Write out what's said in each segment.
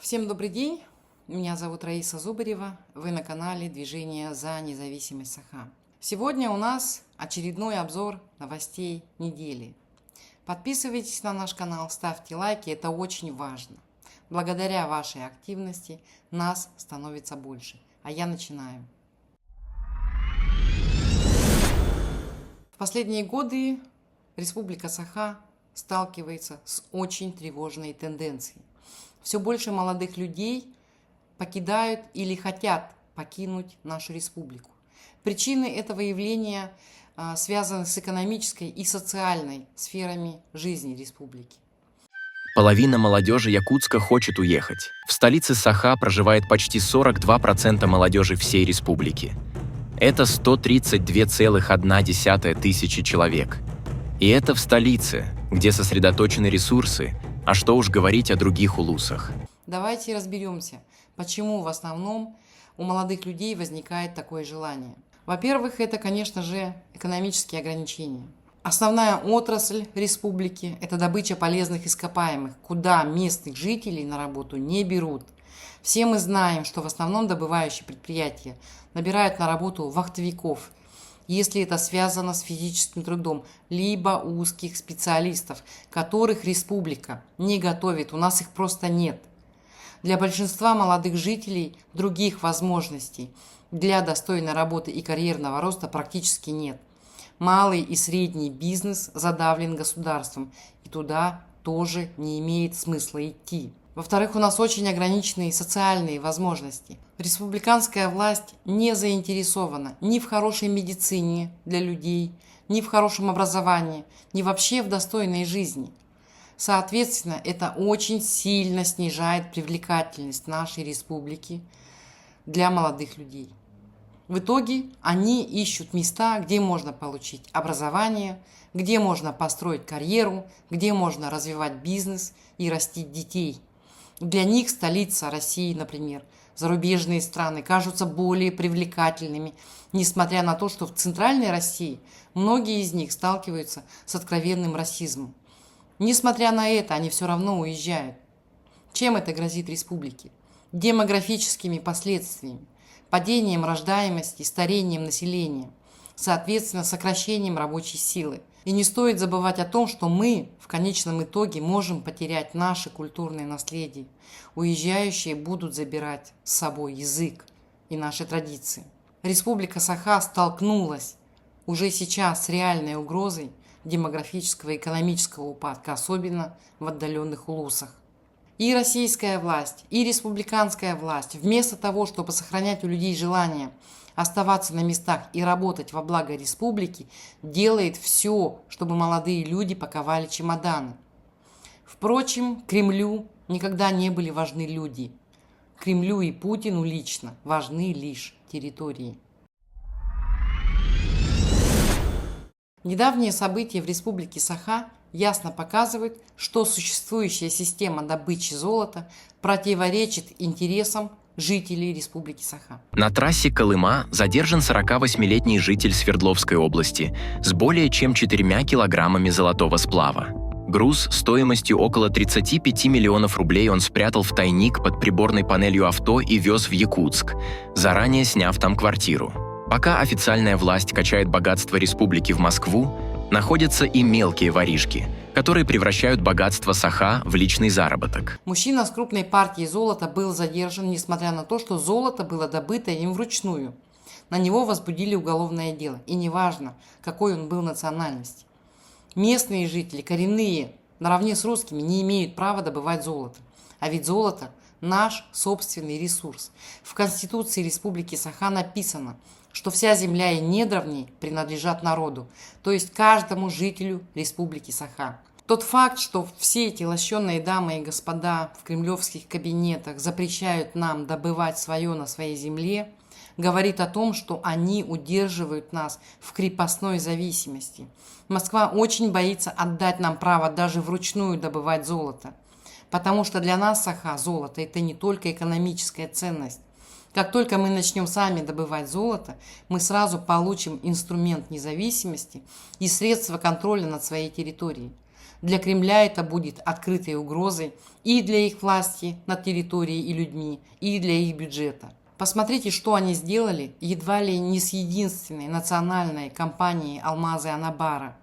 Всем добрый день, меня зовут Раиса Зубарева, вы на канале Движение за независимость Саха. Сегодня у нас очередной обзор новостей недели. Подписывайтесь на наш канал, ставьте лайки, это очень важно. Благодаря вашей активности нас становится больше. А я начинаю. В последние годы Республика Саха сталкивается с очень тревожной тенденцией. Все больше молодых людей покидают или хотят покинуть нашу республику. Причины этого явления связаны с экономической и социальной сферами жизни республики. Половина молодежи Якутска хочет уехать. В столице Саха проживает почти 42% молодежи всей республики. Это 132,1 тысячи человек. И это в столице, где сосредоточены ресурсы, а что уж говорить о других улусах. Давайте разберемся, почему в основном у молодых людей возникает такое желание. Во-первых, это, конечно же, экономические ограничения. Основная отрасль республики – это добыча полезных ископаемых, куда местных жителей на работу не берут. Все мы знаем, что в основном добывающие предприятия набирают на работу вахтовиков, если это связано с физическим трудом, либо узких специалистов, которых республика не готовит, у нас их просто нет. Для большинства молодых жителей других возможностей для достойной работы и карьерного роста практически нет. Малый и средний бизнес задавлен государством, и туда тоже не имеет смысла идти. Во-вторых, у нас очень ограниченные социальные возможности. Республиканская власть не заинтересована ни в хорошей медицине для людей, ни в хорошем образовании, ни вообще в достойной жизни. Соответственно, это очень сильно снижает привлекательность нашей республики для молодых людей. В итоге они ищут места, где можно получить образование, где можно построить карьеру, где можно развивать бизнес и растить детей. Для них столица России, например, зарубежные страны кажутся более привлекательными, несмотря на то, что в центральной России многие из них сталкиваются с откровенным расизмом. Несмотря на это, они все равно уезжают. Чем это грозит республике? Демографическими последствиями, падением рождаемости, старением населения, соответственно, сокращением рабочей силы. И не стоит забывать о том, что мы в конечном итоге можем потерять наше культурное наследие. Уезжающие будут забирать с собой язык и наши традиции. Республика Саха столкнулась уже сейчас с реальной угрозой демографического и экономического упадка, особенно в отдаленных улусах. И российская власть, и республиканская власть, вместо того, чтобы сохранять у людей желание оставаться на местах и работать во благо республики, делает все, чтобы молодые люди паковали чемоданы. Впрочем, Кремлю никогда не были важны люди. Кремлю и Путину лично важны лишь территории. Недавние события в республике Саха ясно показывают, что существующая система добычи золота противоречит интересам жителей Республики Саха. На трассе Колыма задержан 48-летний житель Свердловской области с более чем 4 килограммами золотого сплава. Груз стоимостью около 35 миллионов рублей он спрятал в тайник под приборной панелью авто и вез в Якутск, заранее сняв там квартиру. Пока официальная власть качает богатство республики в Москву, находятся и мелкие воришки, которые превращают богатство Саха в личный заработок. Мужчина с крупной партией золота был задержан, несмотря на то, что золото было добыто им вручную. На него возбудили уголовное дело, и неважно, какой он был национальности. Местные жители, коренные, наравне с русскими, не имеют права добывать золото. А ведь золото – наш собственный ресурс. В Конституции Республики Саха написано, что вся земля и недра в ней принадлежат народу, то есть каждому жителю Республики Саха. Тот факт, что все эти лощеные дамы и господа в кремлевских кабинетах запрещают нам добывать свое на своей земле, говорит о том, что они удерживают нас в крепостной зависимости. Москва очень боится отдать нам право даже вручную добывать золото, потому что для нас Саха золото – это не только экономическая ценность. Как только мы начнем сами добывать золото, мы сразу получим инструмент независимости и средства контроля над своей территорией. Для Кремля это будет открытой угрозой и для их власти над территорией и людьми, и для их бюджета. Посмотрите, что они сделали едва ли не с единственной национальной компанией «Алмазы Анабара».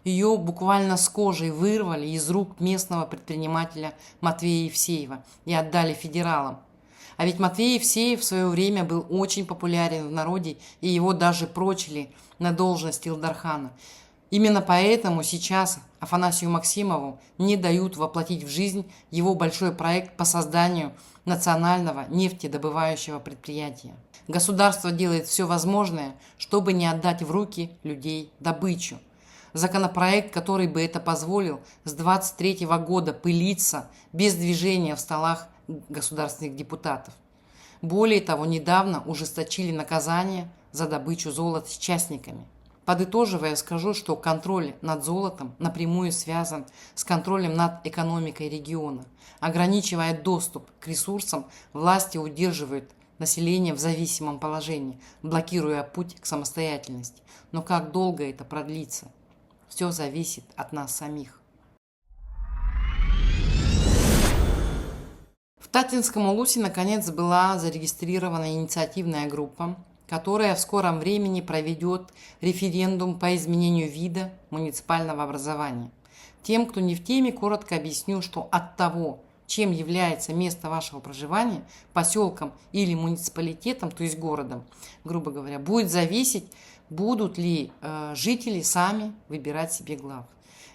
Ее буквально с кожей вырвали из рук местного предпринимателя Матвея Евсеева и отдали федералам. А ведь Матвей Евсеев в свое время был очень популярен в народе, и его даже прочили на должность Илдархана. Именно поэтому сейчас Афанасию Максимову не дают воплотить в жизнь его большой проект по созданию национального нефтедобывающего предприятия. Государство делает все возможное, чтобы не отдать в руки людей добычу. Законопроект, который бы это позволил, с 23 года пылится без движения в столах государственных депутатов. Более того, недавно ужесточили наказание за добычу золота с частниками. Подытоживая, скажу, что контроль над золотом напрямую связан с контролем над экономикой региона. Ограничивая доступ к ресурсам, власти удерживают население в зависимом положении, блокируя путь к самостоятельности. Но как долго это продлится? Все зависит от нас самих. В Татинском Улусе наконец была зарегистрирована инициативная группа, которая в скором времени проведет референдум по изменению вида муниципального образования. Тем, кто не в теме, коротко объясню, что от того, чем является место вашего проживания, поселком или муниципалитетом, то есть городом, грубо говоря, будет зависеть, будут ли жители сами выбирать себе глав.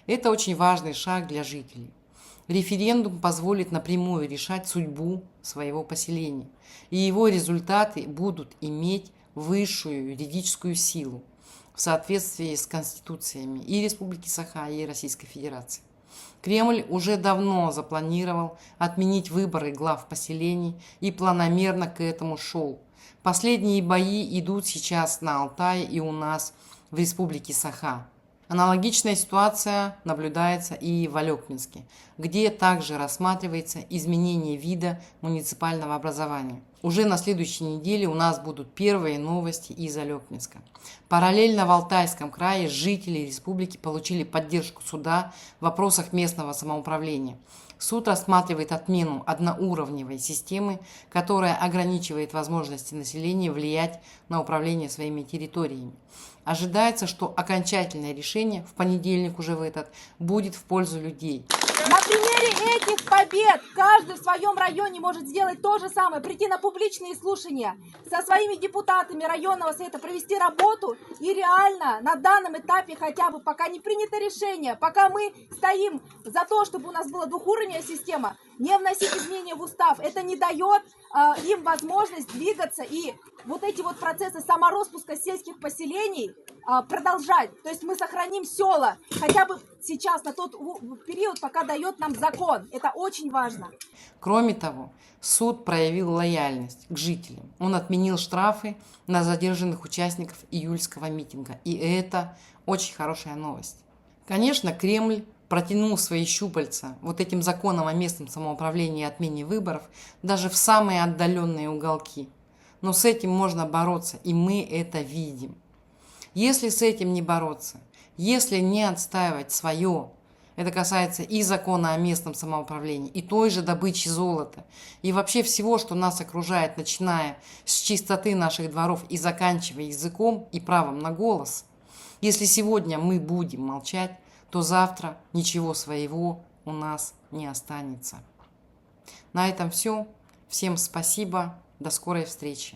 Это очень важный шаг для жителей. Референдум позволит напрямую решать судьбу своего поселения, и его результаты будут иметь высшую юридическую силу в соответствии с конституциями и Республики Саха, и Российской Федерации. Кремль уже давно запланировал отменить выборы глав поселений и планомерно к этому шел. Последние бои идут сейчас на Алтае и у нас в Республике Саха. Аналогичная ситуация наблюдается и в Алекминске, где также рассматривается изменение вида муниципального образования. Уже на следующей неделе у нас будут первые новости из Алекминска. Параллельно в Алтайском крае жители республики получили поддержку суда в вопросах местного самоуправления. Суд рассматривает отмену одноуровневой системы, которая ограничивает возможности населения влиять на управление своими территориями. Ожидается, что окончательное решение в понедельник уже в этот будет в пользу людей. На примере этих побед каждый в своем районе может сделать то же самое, прийти на публичные слушания со своими депутатами районного совета, провести работу и реально на данном этапе хотя бы, пока не принято решение, пока мы стоим за то, чтобы у нас была двухуровневая система, не вносить изменения в устав. Это не дает им возможность двигаться и вот эти вот процессы самороспуска сельских поселений продолжать. То есть мы сохраним села хотя бы сейчас на тот период, пока дает нам закон. Это очень важно. Кроме того, суд проявил лояльность к жителям. Он отменил штрафы на задержанных участников июльского митинга. И это очень хорошая новость. Конечно, Кремль протянул свои щупальца вот этим законом о местном самоуправлении и отмене выборов даже в самые отдаленные уголки. Но с этим можно бороться, и мы это видим. Если с этим не бороться, если не отстаивать свое, это касается и закона о местном самоуправлении, и той же добычи золота, и вообще всего, что нас окружает, начиная с чистоты наших дворов и заканчивая языком и правом на голос. Если сегодня мы будем молчать, то завтра ничего своего у нас не останется. На этом все. Всем спасибо. До скорой встречи.